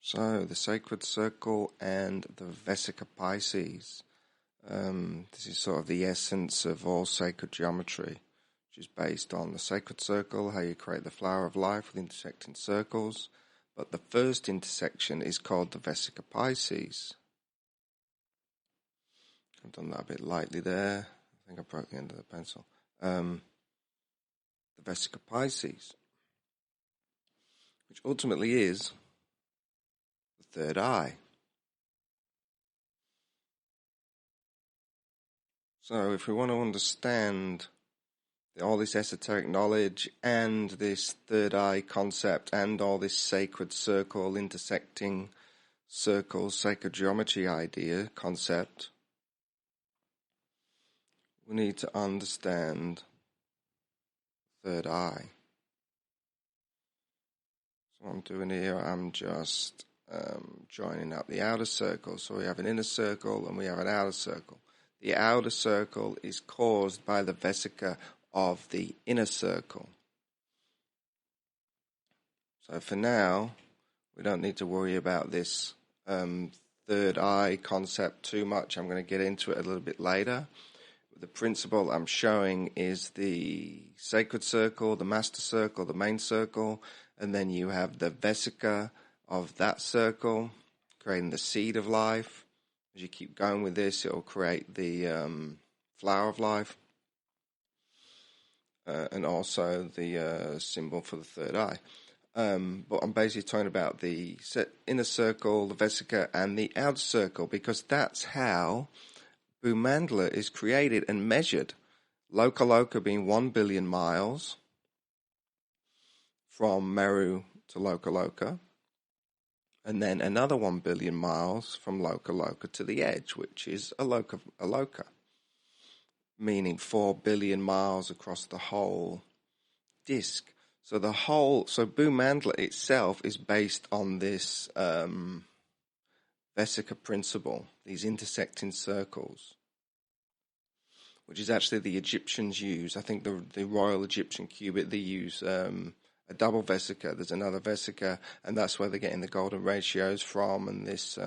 So, the sacred circle and the Vesica Pisces. This is sort of the essence of all sacred geometry, which is based on the sacred circle, how you create the flower of life with intersecting circles. But the first intersection is called the Vesica Pisces. I've done that a bit lightly there. I think I broke the end of the pencil. The Vesica Pisces, which ultimately is the third eye. So if we want to understand all this esoteric knowledge and this third eye concept and all this sacred circle, intersecting circles, sacred geometry idea, concept, we need to understand third eye. So what I'm doing here, I'm just joining up the outer circle. So we have an inner circle and we have an outer circle. The outer circle is caused by the Vesica of the inner circle. So for now, we don't need to worry about this third eye concept too much. I'm going to get into it a little bit later. The principle I'm showing is the sacred circle, the master circle, the main circle, and then you have the Vesica of that circle, creating the seed of life. As you keep going with this, it will create the flower of life, and also the symbol for the third eye. But I'm basically talking about the inner circle, the Vesica, and the outer circle, because that's how Bhu-mandala is created and measured. Localized being 1 billion miles from Meru to Localized, and then another 1 billion miles from Localized to the edge, which is a loca, meaning 4 billion miles across the whole disk. So Bhu-mandala itself is based on this Vesica principle, these intersecting circles, which is actually the Egyptians use. I think the Royal Egyptian cubit, they use a double Vesica. There's another Vesica, and that's where they're getting the golden ratios from, and this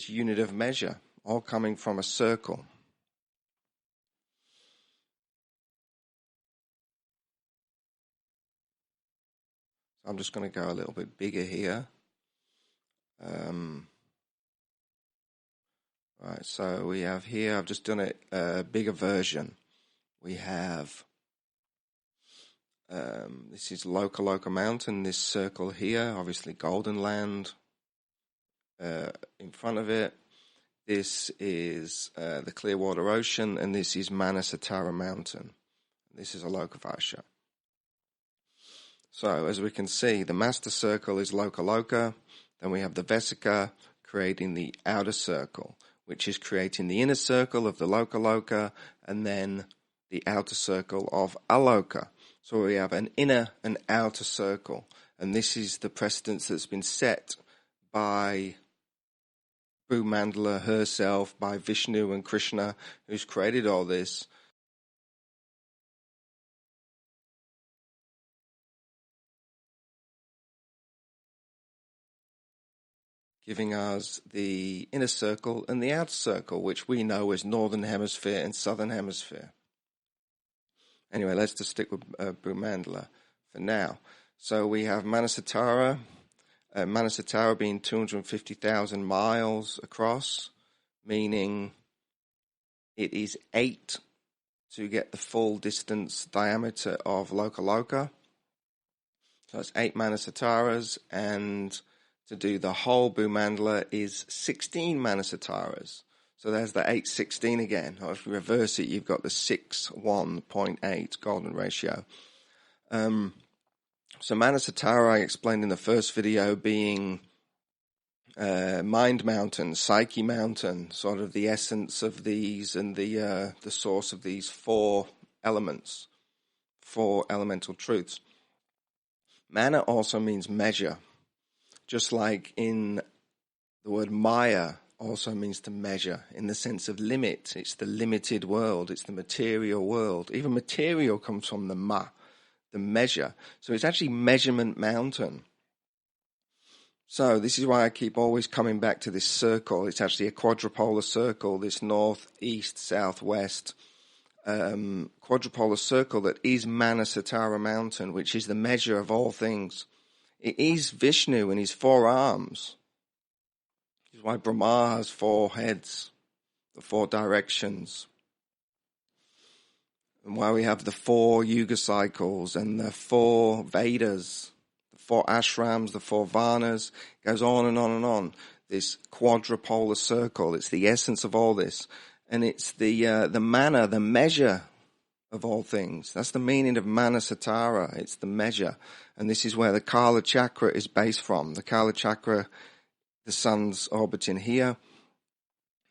unit of measure, all coming from a circle. So I'm just going to go a little bit bigger here. Right, so we have here, I've just done it a bigger version. We have, this is Localized Mountain, this circle here, obviously Golden Land in front of it. This is the Clearwater Ocean, and this is Manasatara Mountain. This is a Lokavasha. So, as we can see, the master circle is Localized, then we have the Vesica creating the outer circle, which is creating the inner circle of the Localized, and then the outer circle of Aloka. So we have an inner and outer circle, and this is the precedence that's been set by Bhu-mandala herself, by Vishnu and Krishna, who's created all this. Giving us the inner circle and the outer circle, which we know as Northern Hemisphere and Southern Hemisphere. Anyway, let's just stick with Bhu-mandala for now. So we have Manasatara, Manasatara being 250,000 miles across, meaning it is 8 to get the full distance diameter of Localized. So it's 8 Manasataras, and to do the whole Bhu-mandala is 16 Manasataras. So there's the 816 again. Or if you reverse it, you've got the 6:1.8 golden ratio. So Manasatara, I explained in the first video, being mind mountain, psyche mountain, sort of the essence of these and the source of these 4 elements, 4 elemental truths. Mana also means measure. Just like in the word Maya also means to measure in the sense of limit. It's the limited world. It's the material world. Even material comes from the ma, the measure. So it's actually measurement mountain. So this is why I keep always coming back to this circle. It's actually a quadrupolar circle, this north, east, south, west quadrupolar circle that is Manasatara mountain, which is the measure of all things. It is Vishnu in his 4 arms. This is why Brahma has 4 heads, the 4 directions. And why we have the 4 yuga cycles and the 4 Vedas, the 4 ashrams, the 4 varnas. It goes on and on and on. This quadrupolar circle, it's the essence of all this. And it's the manna, the measure of all things. That's the meaning of Manasatara. It's the measure. And this is where the Kala Chakra is based from. The Kala Chakra, the sun's orbiting here.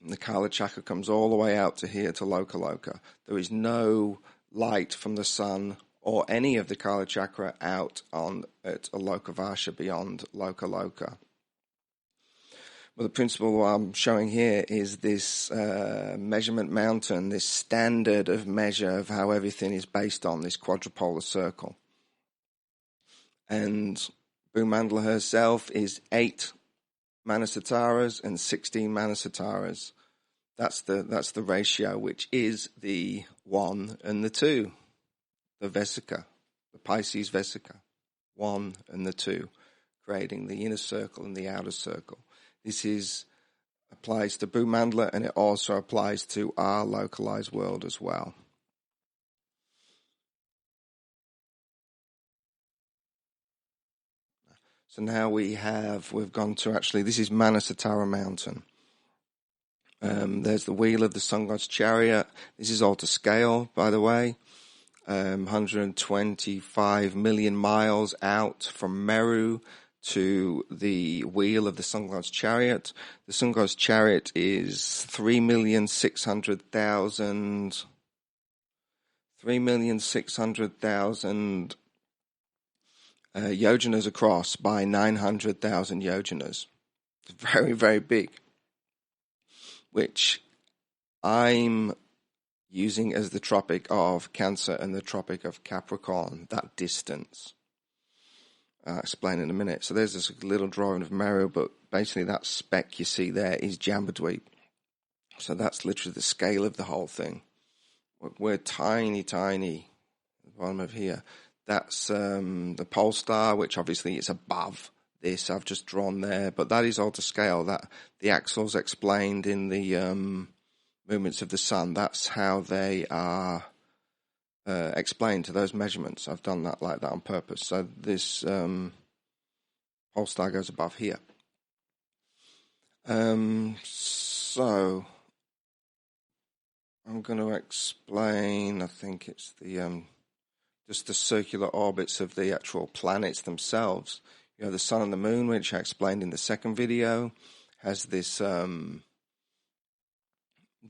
And the Kala Chakra comes all the way out to here, to Lokaloka. There is no light from the sun or any of the Kala Chakra out at Lokavasha beyond Lokaloka. Well, the principle I'm showing here is this measurement mountain, this standard of measure of how everything is based on, this quadrupolar circle. And Bhu-mandala herself is 8 Manasataras and 16 Manasataras. That's the ratio, which is the 1 and the 2, the Vesica, the Pisces Vesica, 1 and the 2, creating the inner circle and the outer circle. This applies to Bhu-mandala, and it also applies to our localized world as well. So now we've gone to this is Manasatara mountain. There's the wheel of the sun god's chariot. This is all to scale, by the way. 125 million miles out from Meru to the wheel of the sun god's chariot. The sun god's chariot is 3,600,000 yojanas across by 900,000 yojanas. It's very, very big, which I'm using as the Tropic of Cancer and the Tropic of Capricorn, that distance. I'll explain in a minute. So there's this little drawing of Meru, but basically that speck you see there is Jambudweep. So that's literally the scale of the whole thing. We're tiny, tiny at the bottom of here. That's the pole star, which obviously is above this I've just drawn there, but that is all to scale. That the axles explained in the movements of the sun, that's how they are explained to those measurements. I've done that like that on purpose. So this pole star goes above here. So I'm going to explain, I think it's the just the circular orbits of the actual planets themselves. You know, the sun and the moon, which I explained in the second video, has this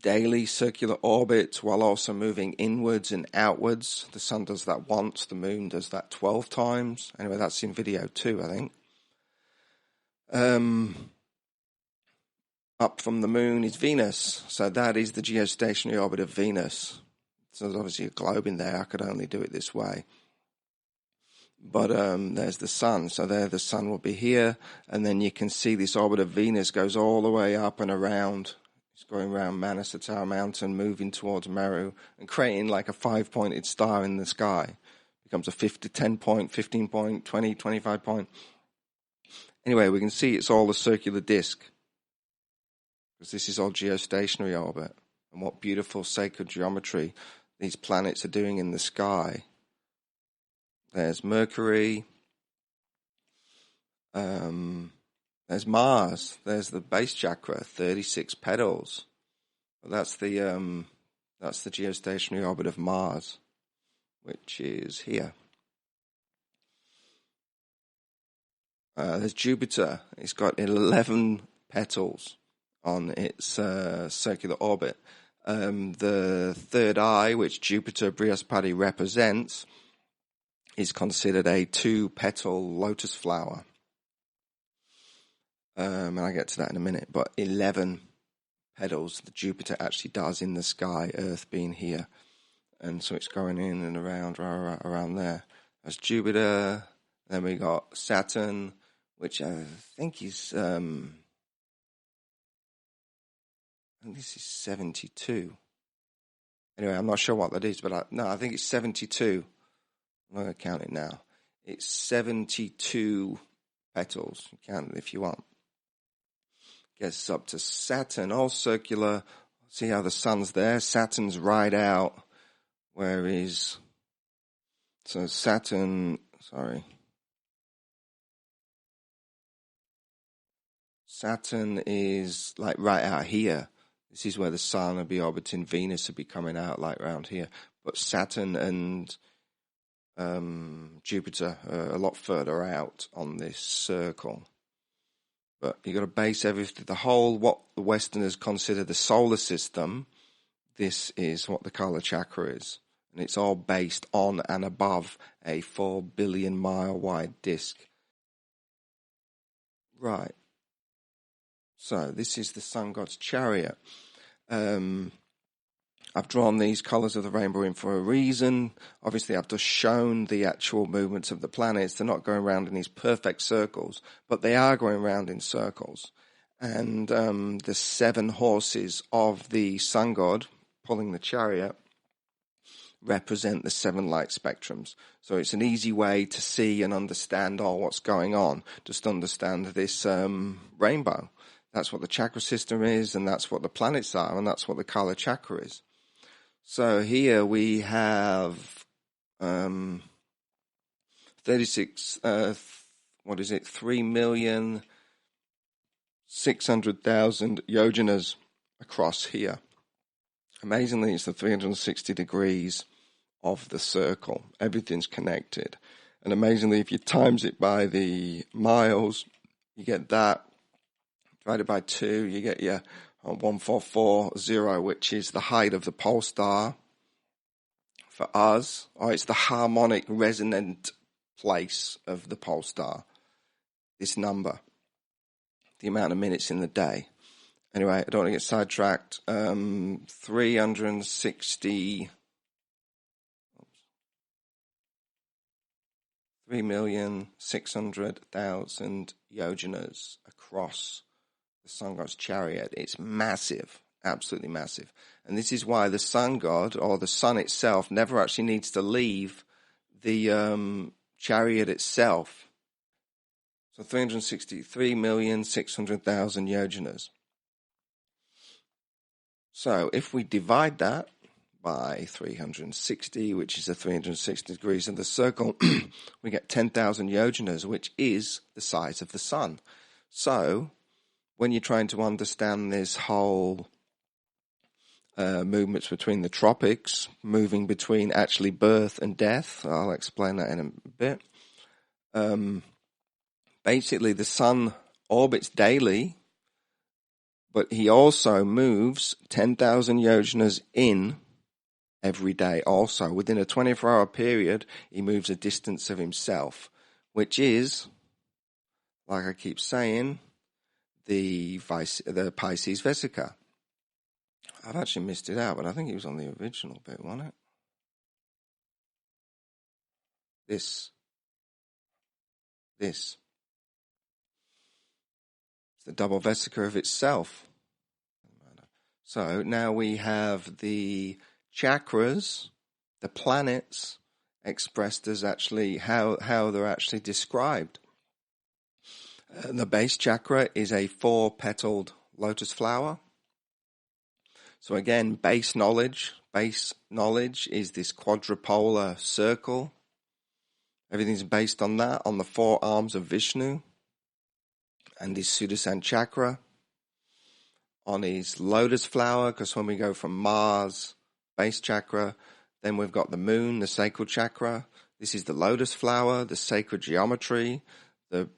daily circular orbit while also moving inwards and outwards. The sun does that once, the moon does that 12 times. Anyway, that's in video 2, I think. Up from the moon is Venus, so that is the geostationary orbit of Venus. So there's obviously a globe in there. I could only do it this way. But there's the sun. So there the sun will be here. And then you can see this orbit of Venus goes all the way up and around. It's going around Manasatara mountain, moving towards Meru, and creating like a 5-pointed star in the sky. It becomes a 10-point, 15-point, 20, 25-point. Anyway, we can see it's all a circular disk, because this is all geostationary orbit. And what beautiful sacred geometry these planets are doing in the sky. There's Mercury. There's Mars. There's the base chakra, 36 petals. That's the geostationary orbit of Mars, which is here. There's Jupiter. It's got 11 petals on its circular orbit. The third eye, which Jupiter Brihaspati represents, is considered a 2-petal lotus flower. And I'll get to that in a minute, but 11 petals that Jupiter actually does in the sky, Earth being here. And so it's going in and around there. That's Jupiter. Then we got Saturn, which I think is, this is 72. Anyway, I'm not sure what that is, but I think it's 72. I'm going to count it now. It's 72 petals. You count it if you want. Gets up to Saturn, all circular. See how the sun's there? Saturn's right out. Where is... So Saturn is like right out here. This is where the sun will be orbiting. Venus will be coming out like around here. But Saturn and Jupiter are a lot further out on this circle. But you've got to base everything, the whole, what the Westerners consider the solar system, this is what the Kala Chakra is. And it's all based on and above a 4 billion mile wide disk. Right. So this is the sun god's chariot. I've drawn these colours of the rainbow in for a reason. Obviously, I've just shown the actual movements of the planets. They're not going around in these perfect circles, but they are going around in circles. And the 7 horses of the sun god pulling the chariot represent the 7 light spectrums. So it's an easy way to see and understand all what's going on. Just understand this rainbow. That's what the chakra system is, and that's what the planets are, and that's what the Kala Chakra is. So here we have 3,600,000 yojanas across here. Amazingly, it's the 360 degrees of the circle. Everything's connected. And amazingly, if you times it by the miles, you get that. Divided by 2, you get your 1440, which is the height of the pole star for us. Or it's the harmonic resonant place of the pole star. This number. The amount of minutes in the day. Anyway, I don't want to get sidetracked. 3,600,000 yojanas across the sun god's chariot. It's massive, absolutely massive. And this is why the sun god, or the sun itself, never actually needs to leave the chariot itself. So 363,600,000 yojanas. So if we divide that by 360, which is the 360 degrees of the circle, we get 10,000 yojanas, which is the size of the sun. So when you're trying to understand this whole movements between the tropics, moving between actually birth and death, I'll explain that in a bit. Basically, the sun orbits daily, but he also moves 10,000 yojanas in every day also. Within a 24-hour period, he moves a distance of himself, which is, like I keep saying, the Pisces Vesica. I've actually missed it out, but I think it was on the original bit, wasn't it? This. It's the double Vesica of itself. So now we have the chakras, the planets, expressed as actually how they're actually described. The base chakra is a 4-petaled lotus flower. So again, base knowledge is this quadrupolar circle. Everything's based on that, on the 4 arms of Vishnu and his Sudarshan chakra, on his lotus flower, because when we go from Mars, base chakra, then we've got the moon, the sacral chakra. This is the lotus flower, the sacred geometry, the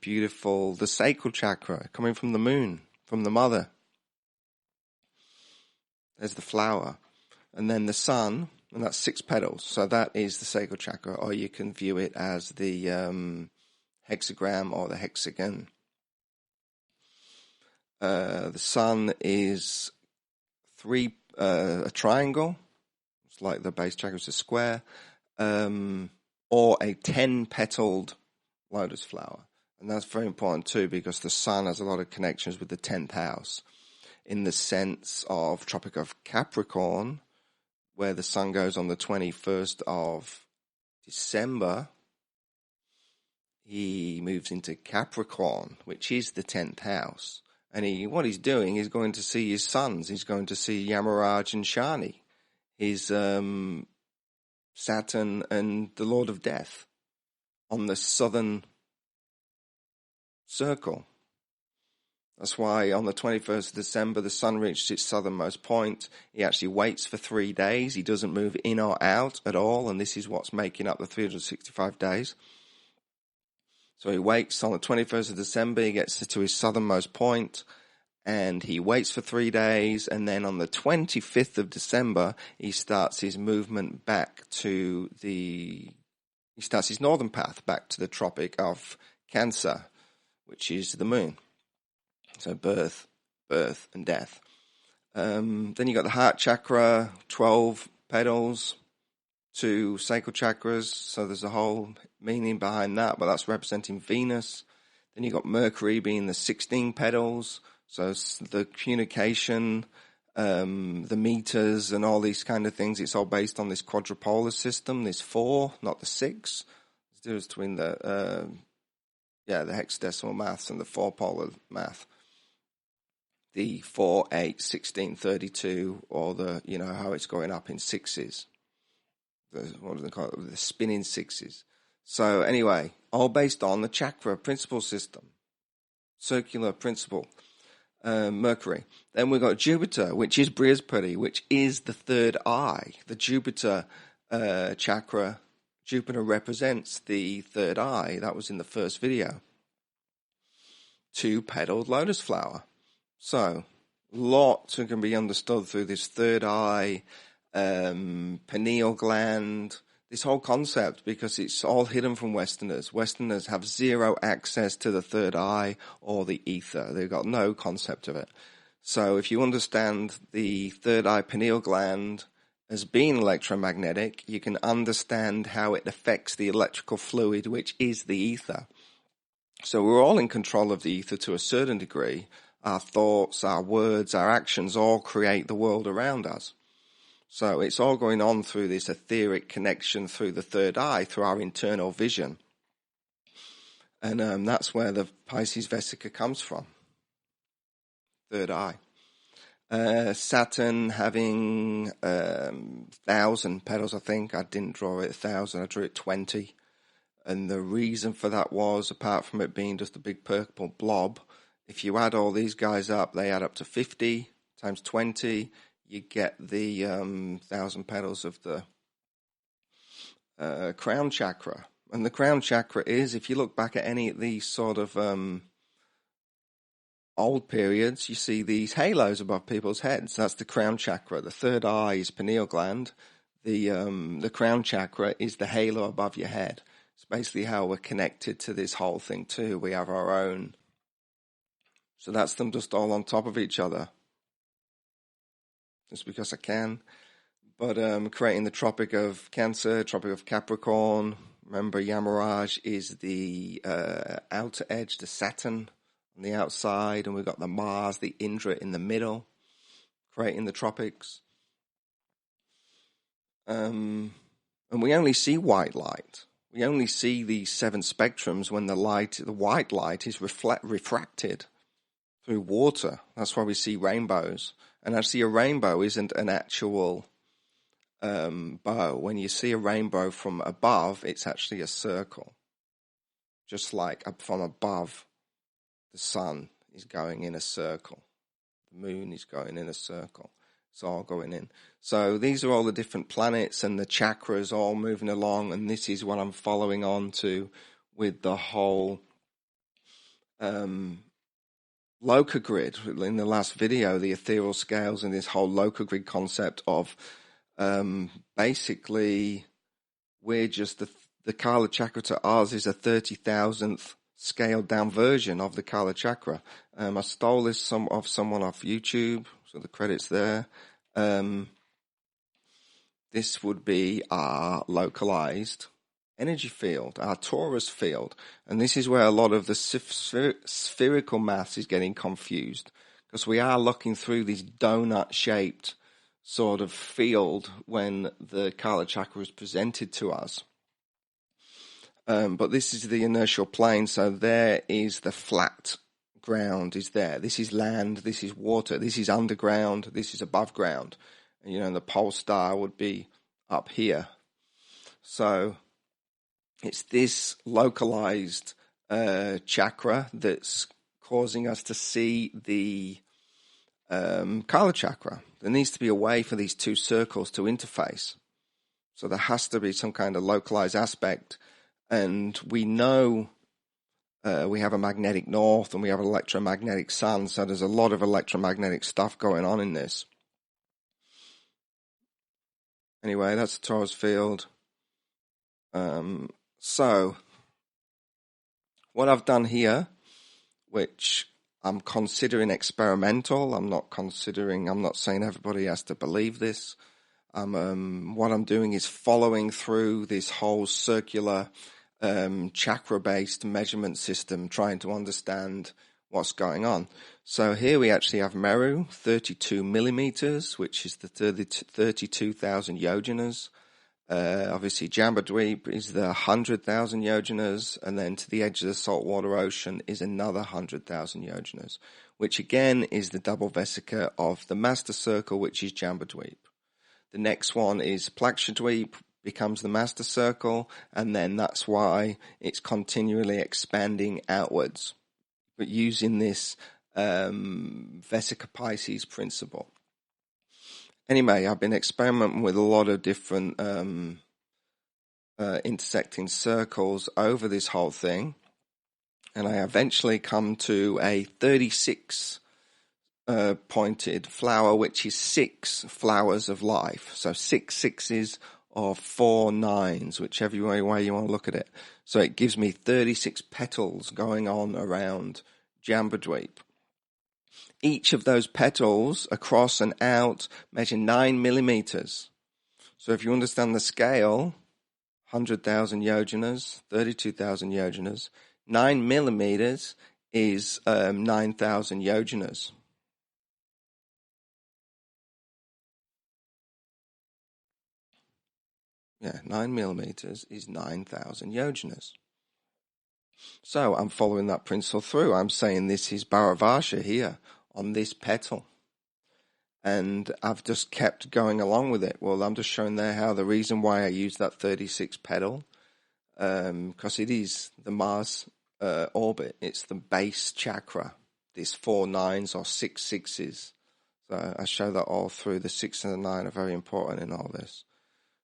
sacral chakra coming from the moon, from the mother. There's the flower. And then the sun, and that's 6 petals. So that is the sacral chakra, or you can view it as the hexagram or the hexagon. The sun is a triangle. It's like the base chakra is a square, or a 10-petaled lotus flower. And that's very important too, because the sun has a lot of connections with the 10th house in the sense of Tropic of Capricorn, where the sun goes on the 21st of December. He moves into Capricorn, which is the 10th house. And what he's doing is going to see his sons. He's going to see Yamaraj and Shani, his Saturn and the Lord of Death, on the southern circle. That's why on the 21st of December, the sun reaches its southernmost point. He actually waits for 3 days. He doesn't move in or out at all, and this is what's making up the 365 days. So he waits on the 21st of December, he gets to his southernmost point, and he waits for 3 days, and then on the 25th of December, he starts his movement back to he starts his northern path back to the Tropic of Cancer, which is the moon. So birth, and death. Then you got the heart chakra, 12 petals, 2 sacral chakras. So there's a whole meaning behind that, but that's representing Venus. Then you got Mercury being the 16 petals. So the communication, the meters and all these kind of things, it's all based on this quadrupolar system, this 4, not the 6. There's a difference between the hexadecimal maths and the 4-polar math. The 4, 8, 16, 32, or how it's going up in sixes. What do they call it? The spinning sixes. So anyway, all based on the chakra principle system, circular principle, Mercury. Then we've got Jupiter, which is Brihaspati, which is the third eye. The Jupiter chakra, Jupiter represents the third eye. That was in the first video. 2-petaled lotus flower. So, lots can be understood through this third eye, pineal gland, this whole concept, because it's all hidden from Westerners. Westerners have zero access to the third eye or the ether. They've got no concept of it. So if you understand the third eye pineal gland as being electromagnetic, you can understand how it affects the electrical fluid, which is the ether. So we're all in control of the ether to a certain degree. Our thoughts, our words, our actions all create the world around us. So it's all going on through this etheric connection through the third eye, through our internal vision. And that's where the Pisces Vesica comes from. Third eye. Saturn having 1,000 petals, I think. I didn't draw it 1,000, I drew it 20. And the reason for that was, apart from it being just a big purple blob, if you add all these guys up, they add up to 50 times 20. You get the 1,000 petals of the crown chakra. And the crown chakra is, if you look back at any of these sort of old periods, you see these halos above people's heads. That's the crown chakra. The third eye is pineal gland. The crown chakra is the halo above your head. It's basically how we're connected to this whole thing too. We have our own. So that's them just all on top of each other. Just because I can. But creating the Tropic of Cancer, Tropic of Capricorn. Remember, Yamaraj is the outer edge, the Saturn on the outside. And we've got the Mars, the Indra in the middle, creating the tropics. And we only see white light. We only see these 7 spectrums when the white light is refracted through water. That's why we see rainbows. And actually a rainbow isn't an actual bow. When you see a rainbow from above, it's actually a circle. Just like up from above, the sun is going in a circle. The moon is going in a circle. It's all going in. So these are all the different planets and the chakras all moving along. And this is what I'm following on to with the whole locogrid. In the last video, the ethereal scales and this whole locogrid concept of basically we're just the Kala Chakra to ours is a 30,000th scaled down version of the Kala Chakra. I stole this off someone off YouTube, so the credit's there. This would be our localized energy field, our torus field. And this is where a lot of the spherical maths is getting confused, because we are looking through this donut-shaped sort of field when the Kala Chakra is presented to us. But this is the inertial plane, so there is the flat ground is there. This is land, this is water, this is underground, this is above ground. And the pole star would be up here. So it's this localized chakra that's causing us to see the Kala Chakra. There needs to be a way for these two circles to interface. So there has to be some kind of localized aspect. And we know we have a magnetic north and we have an electromagnetic sun. So there's a lot of electromagnetic stuff going on in this. Anyway, that's the torus field. So what I've done here, which I'm considering experimental, I'm not saying everybody has to believe this. What I'm doing is following through this whole circular chakra-based measurement system, trying to understand what's going on. So here we actually have Meru, 32 millimeters, which is the 32,000 yojanas. Obviously, Jambudweep is the 100,000 yojanas, and then to the edge of the saltwater ocean is another 100,000 yojanas, which again is the double Vesica of the master circle, which is Jambudweep. The next one is Plakshadweep, becomes the master circle, and then that's why it's continually expanding outwards, but using this Vesica Pisces principle. Anyway, I've been experimenting with a lot of different intersecting circles over this whole thing, and I eventually come to a 36 pointed flower, which is 6 flowers of life. So 6 sixes or 4 nines, whichever way you want to look at it. So it gives me 36 petals going on around Jambudweep. Each of those petals across and out measure 9 millimeters. So if you understand the scale, 100,000 yojanas, 32,000 yojanas, 9 millimeters is 9,000 yojanas. Yeah, 9 millimeters is 9,000 yojanas. So I'm following that principle through. I'm saying this is Bharavasha here on this petal. And I've just kept going along with it. Well, I'm just showing there how the reason why I use that 36 petal, because it is the Mars orbit. It's the base chakra, these 4 nines or 6 sixes. So I show that all through. The 6 and the 9 are very important in all this.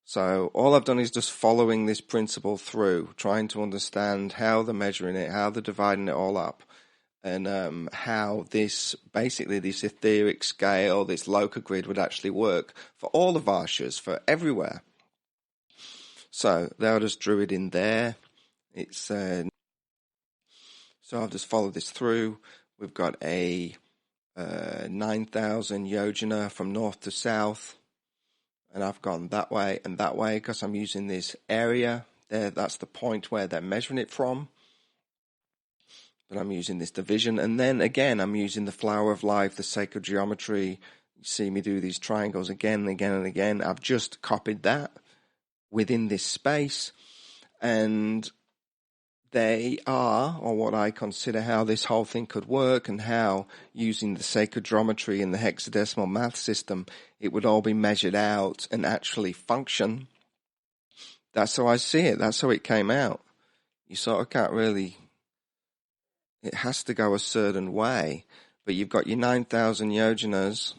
So all I've done is just following this principle through, trying to understand how they're measuring it, how they're dividing it all up, and how this, basically this etheric scale, this local grid would actually work for all the Varshas, for everywhere. So I just drew it in there. It's so I've just followed this through. We've got a 9,000 yojana from north to south. And I've gone that way and that way because I'm using this area there. That's the point where they're measuring it from. But I'm using this division. And then again, I'm using the flower of life, the sacred geometry. You see me do these triangles again and again and again. I've just copied that within this space. And they are, or what I consider how this whole thing could work, and how using the sacred geometry and the hexadecimal math system, it would all be measured out and actually function. That's how I see it. That's how it came out. You sort of can't really, it has to go a certain way. But you've got your 9,000 yojanas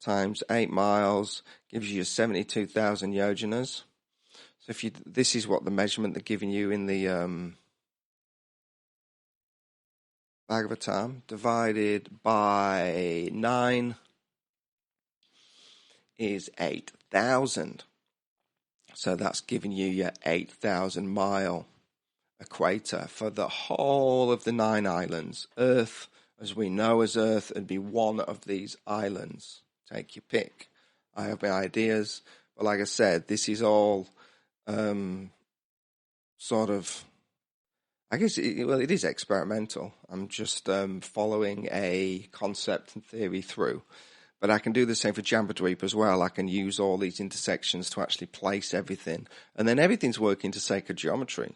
times 8 miles gives you your 72,000 yojanas. So if you, this is what the measurement they're giving you in the Bhagavatam, divided by 9 is 8,000. So that's giving you your 8,000 mile equator for the whole of the 9 islands. Earth, as we know as Earth, would be one of these islands. Take your pick. I have my ideas, but like I said, this is all sort of, I guess, it is experimental. I'm just following a concept and theory through. But I can do the same for Jambudvipa as well. I can use all these intersections to actually place everything. And then everything's working to sacred geometry.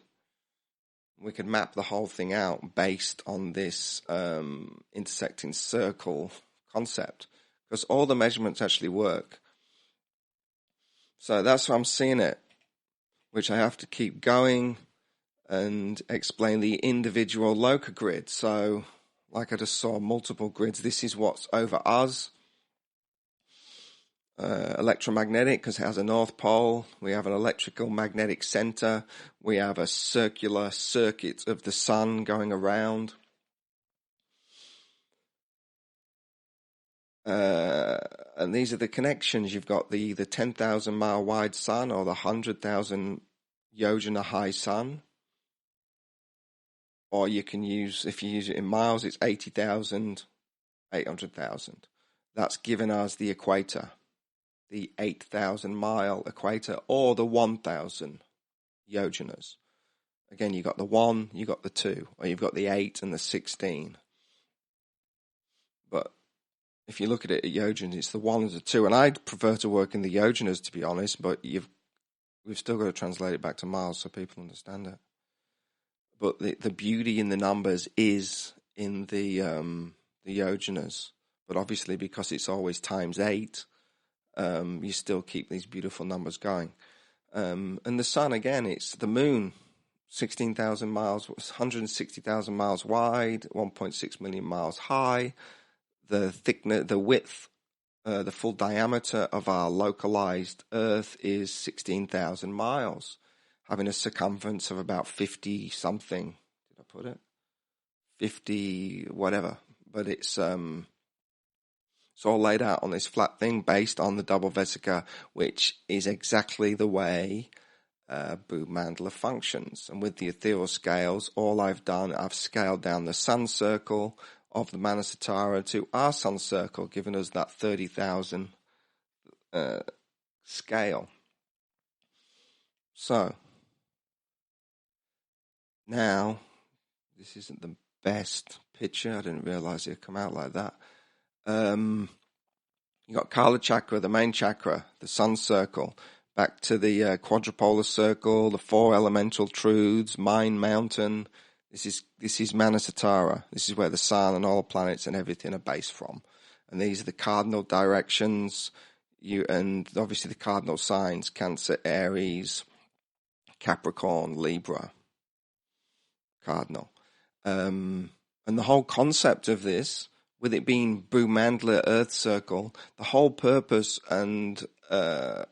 We could map the whole thing out based on this intersecting circle concept. Because all the measurements actually work. So that's how I'm seeing it. Which I have to keep going and explain the individual local grid. So, like I just saw multiple grids. This is what's over us. Electromagnetic, because it has a north pole. We have an electrical magnetic center. We have a circular circuit of the sun going around. And these are the connections. You've got the 10,000 mile wide sun or the 100,000 yojana high sun. Or you can use, if you use it in miles, it's 80,000, 800,000. That's given us the equator. The 8,000 mile equator or the 1,000 yojanas. Again, you've got the 1, you've got the 2, or you've got the 8 and the 16. But if you look at it at yojanas, it's the 1 and the 2. And I'd prefer to work in the yojanas, to be honest, but we've still got to translate it back to miles so people understand it. But the beauty in the numbers is in the yojanas. But obviously, because it's always times 8, you still keep these beautiful numbers going. And the sun, again, it's the moon, 16,000 miles, 160,000 miles wide, 1.6 million miles high. The thickness, the width, the full diameter of our localized Earth is 16,000 miles, having a circumference of about 50 something. Did I put it? 50 whatever. But it's all laid out on this flat thing based on the double Vesica, which is exactly the way Bhu-mandala functions. And with the ethereal scales, all I've done, I've scaled down the sun circle of the Manasatara to our sun circle, giving us that 30,000 scale. So, now, this isn't the best picture. I didn't realize it'd come out like that. You got Kala Chakra, the main chakra, the sun circle, back to the quadrupolar circle, the 4 elemental truths, mind mountain. This is Manasatara. This is where the sun and all the planets and everything are based from. And these are the cardinal directions. And obviously the cardinal signs: Cancer, Aries, Capricorn, Libra, cardinal. And the whole concept of this, with it being Bhu-mandala Earth Circle, the whole purpose and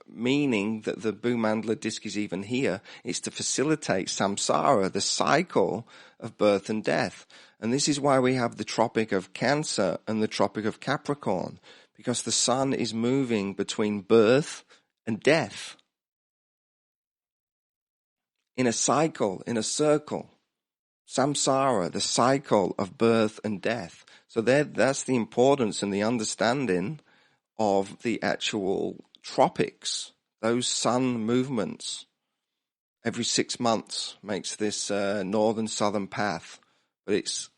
meaning that the Bhu-mandala disc is even here is to facilitate samsara, the cycle of birth and death. And this is why we have the Tropic of Cancer and the Tropic of Capricorn, because the sun is moving between birth and death in a cycle, in a circle. Samsara, the cycle of birth and death. So that's the importance and the understanding of the actual tropics, those sun movements. Every 6 months makes this northern-southern path, but it's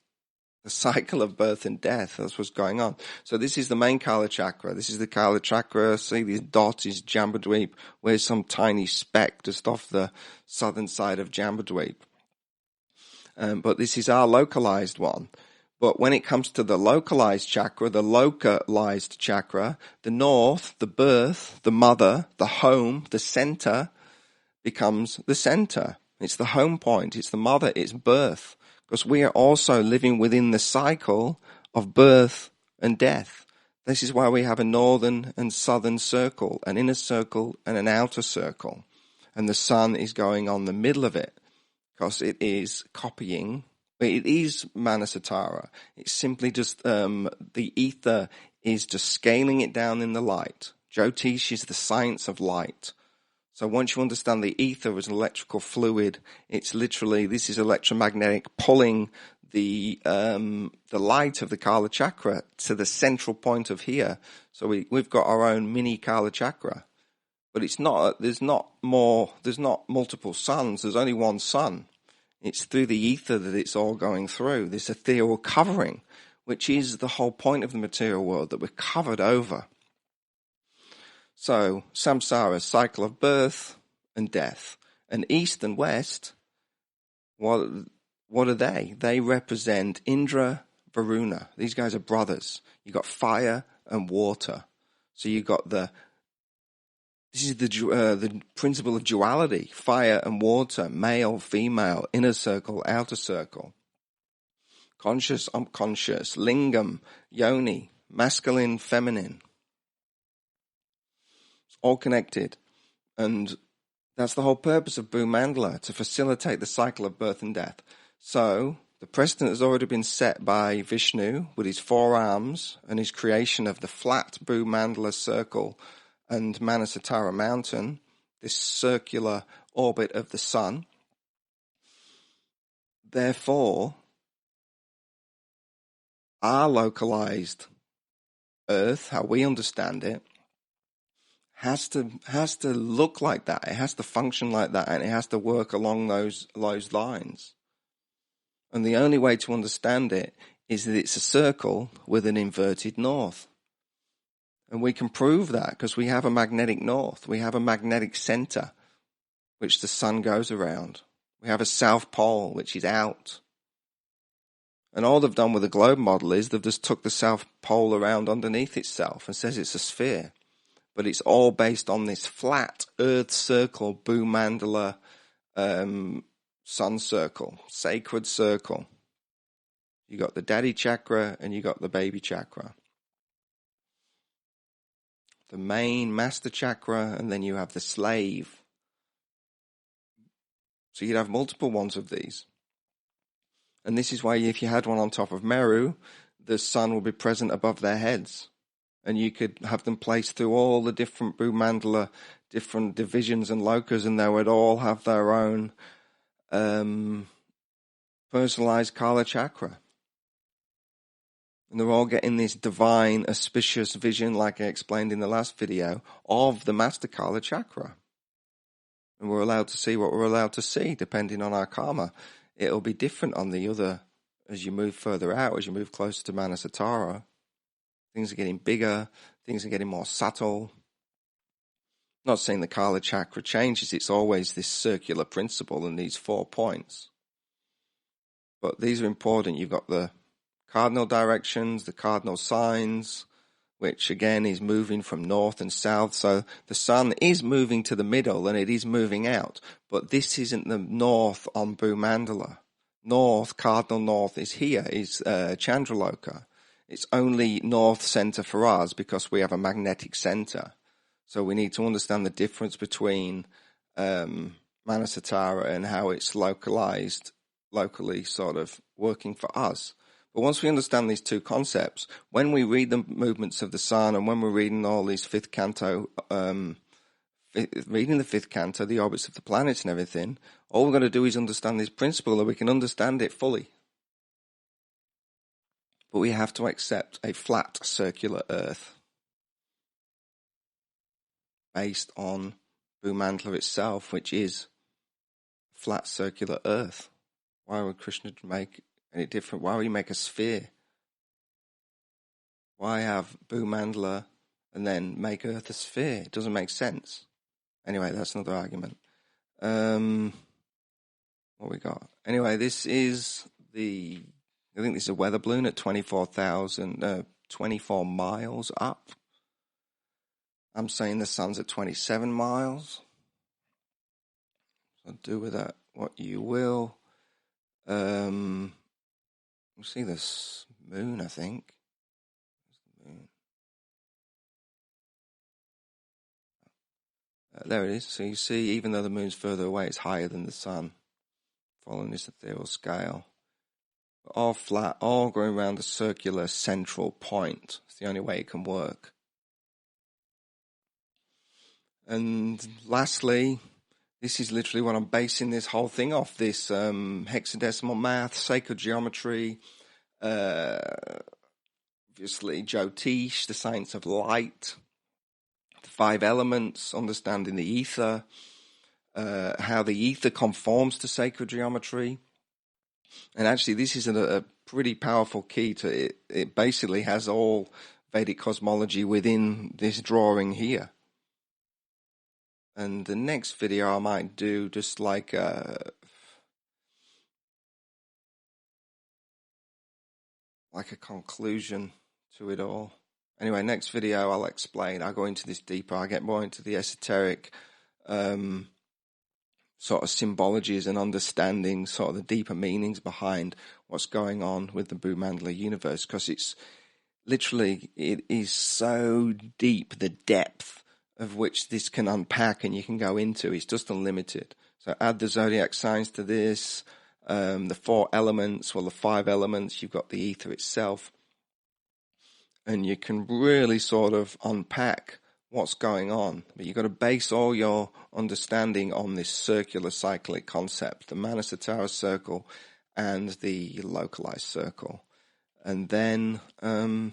the cycle of birth and death. That's what's going on. So this is the main Kala Chakra. This is the Kala Chakra. See, this dot is Jambudvipa. Where's some tiny speck just off the southern side of Jambudvipa? But this is our localized one. But when it comes to the localized chakra, the north, the birth, the mother, the home, the center becomes the center. It's the home point. It's the mother. It's birth. Because we are also living within the cycle of birth and death. This is why we have a northern and southern circle, an inner circle and an outer circle. And the sun is going on the middle of it. Because it is copying, it is Manasatara. It's simply just, the ether is just scaling it down in the light. Jyotish is the science of light. So once you understand the ether as an electrical fluid, it's literally, this is electromagnetic, pulling the light of the Kala Chakra to the central point of here. So we've got our own mini Kala Chakra. But it's not. There's not multiple suns. There's only one sun. It's through the ether that it's all going through. This ethereal covering, which is the whole point of the material world, that we're covered over. So, samsara, cycle of birth and death. And east and west, what are they? They represent Indra, Varuna. These guys are brothers. You got fire and water. So you got this is the principle of duality: fire and water, male, female, inner circle, outer circle, conscious, unconscious, lingam, yoni, masculine, feminine. It's all connected, and that's the whole purpose of Bhu-mandala, to facilitate the cycle of birth and death. So the precedent has already been set by Vishnu with his 4 arms and his creation of the flat Bhu-mandala circle and Manasatara mountain, this circular orbit of the sun. Therefore, our localized Earth, how we understand it, has to look like that. It has to function like that, and it has to work along those lines. And the only way to understand it is that it's a circle with an inverted north. And we can prove that because we have a magnetic north. We have a magnetic center, which the sun goes around. We have a south pole, which is out. And all they've done with the globe model is they've just took the south pole around underneath itself and says it's a sphere. But it's all based on this flat earth circle, Bhu-mandala sun circle, sacred circle. You got the daddy chakra and you got the baby chakra. The main master chakra, and then you have the slave. So you'd have multiple ones of these. And this is why if you had one on top of Meru, the sun would be present above their heads. And you could have them placed through all the different Bhu-mandala, different divisions and lokas, and they would all have their own personalized Kala chakra. And they're all getting this divine, auspicious vision, like I explained in the last video, of the Master Kala chakra. And we're allowed to see what we're allowed to see, depending on our karma. It'll be different on the other, as you move further out, as you move closer to Manasatara. Things are getting bigger, things are getting more subtle. Not saying the Kala chakra changes, it's always this circular principle and these 4 points. But these are important. You've got the cardinal directions, the cardinal signs, which again is moving from north and south. So the sun is moving to the middle and it is moving out. But this isn't the north on Bhu-mandala. North, cardinal north is here, is Chandraloka. It's only north center for us because we have a magnetic center. So we need to understand the difference between Manasatara and how it's locally sort of working for us. But once we understand these 2 concepts, when we read the movements of the sun and when we're reading all these 5th canto, reading the 5th canto, the orbits of the planets and everything, all we're going to do is understand this principle and we can understand it fully. But we have to accept a flat circular earth based on Bhu-mandala itself, which is flat circular earth. Why would Krishna make any different? Why would he make a sphere? Why have Bhu-mandala and then make Earth a sphere? It doesn't make sense. Anyway, that's another argument. What we got? Anyway, this is I think this is a weather balloon at 24 miles up. I'm saying the sun's at 27 miles. So do with that what you will. We'll see this moon, I think. There it is. So you see, even though the moon's further away, it's higher than the sun, following this ethereal scale. All flat, all going around a circular central point. It's the only way it can work. And lastly, this is literally what I'm basing this whole thing off, this hexadecimal math, sacred geometry, obviously Jyotish, the science of light, the 5 elements, understanding the ether, how the ether conforms to sacred geometry. And actually, this is a pretty powerful key to it. It basically has all Vedic cosmology within this drawing here. And the next video I might do just like a conclusion to it all. Anyway, next video I'll explain. I'll go into this deeper. I'll get more into the esoteric sort of symbologies and understanding sort of the deeper meanings behind what's going on with the Bhu-mandala universe, because it's literally, it is so deep, the depth of which this can unpack and you can go into. It's just unlimited. So add the zodiac signs to this, the 4 elements, well, the 5 elements, you've got the ether itself, and you can really sort of unpack what's going on. But you've got to base all your understanding on this circular cyclic concept, the Manasatara circle and the localized circle. And then I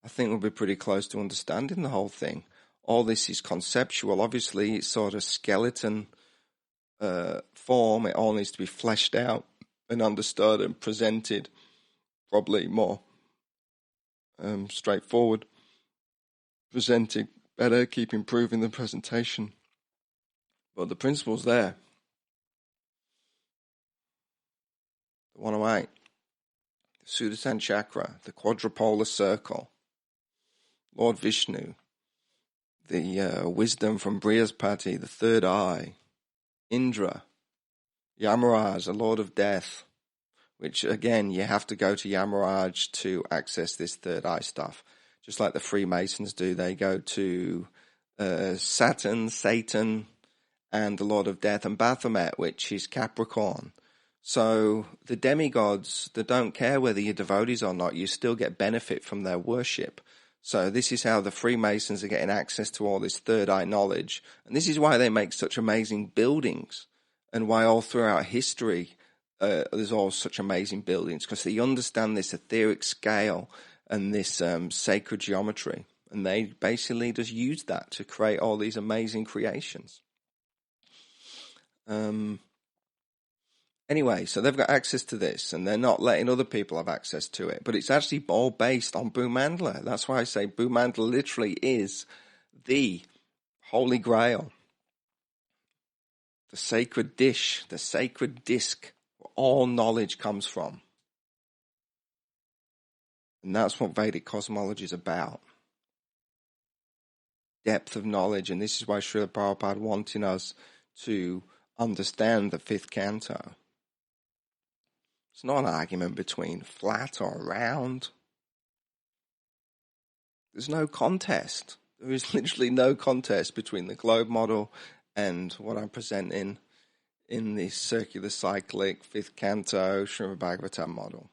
think we'll be pretty close to understanding the whole thing. All this is conceptual. Obviously, it's sort of skeleton form. It all needs to be fleshed out and understood and presented probably more straightforward. Presenting better, keep improving the presentation. But the principle's there. The 108, the Sudarshan chakra, the quadrupolar circle, Lord Vishnu, the wisdom from Brihaspati, the third eye, Indra, Yamaraj, the Lord of Death, which again, you have to go to Yamaraj to access this third eye stuff. Just like the Freemasons do, they go to Saturn, Satan, and the Lord of Death, and Baphomet, which is Capricorn. So the demigods, they don't care whether you're devotees or not, you still get benefit from their worship. So this is how the Freemasons are getting access to all this third eye knowledge. And this is why they make such amazing buildings, and why all throughout history there's all such amazing buildings, because they understand this etheric scale and this sacred geometry, and they basically just use that to create all these amazing creations. Anyway, so they've got access to this, and they're not letting other people have access to it, but it's actually all based on Bhu-mandala. That's why I say Bhu-mandala literally is the holy grail, the sacred dish, the sacred disc, where all knowledge comes from. And that's what Vedic cosmology is about. Depth of knowledge. And this is why Srila Prabhupada wanting us to understand the 5th canto. It's not an argument between flat or round. There's no contest. There is literally no contest between the globe model and what I'm presenting in the circular cyclic 5th canto Srimad Bhagavatam model.